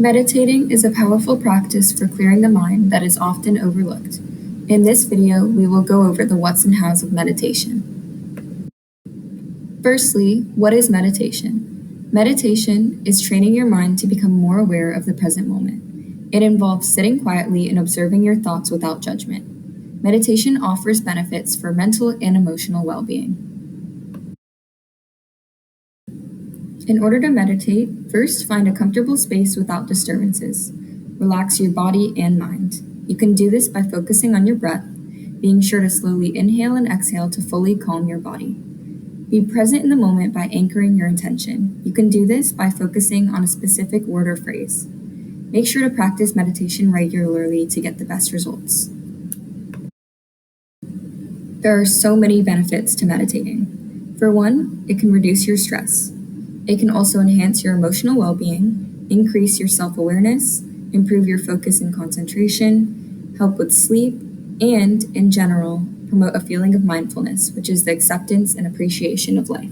Meditating is a powerful practice for clearing the mind that is often overlooked. In this video, we will go over the what's and how's of meditation. Firstly, what is meditation? Meditation is training your mind to become more aware of the present moment. It involves sitting quietly and observing your thoughts without judgment. Meditation offers benefits for mental and emotional well-being. In order to meditate, first find a comfortable space without disturbances. Relax your body and mind. You can do this by focusing on your breath, being sure to slowly inhale and exhale to fully calm your body. Be present in the moment by anchoring your intention. You can do this by focusing on a specific word or phrase. Make sure to practice meditation regularly to get the best results. There are so many benefits to meditating. For one, it can reduce your stress. It can also enhance your emotional well-being, increase your self-awareness, improve your focus and concentration, help with sleep, and, in general, promote a feeling of mindfulness, which is the acceptance and appreciation of life.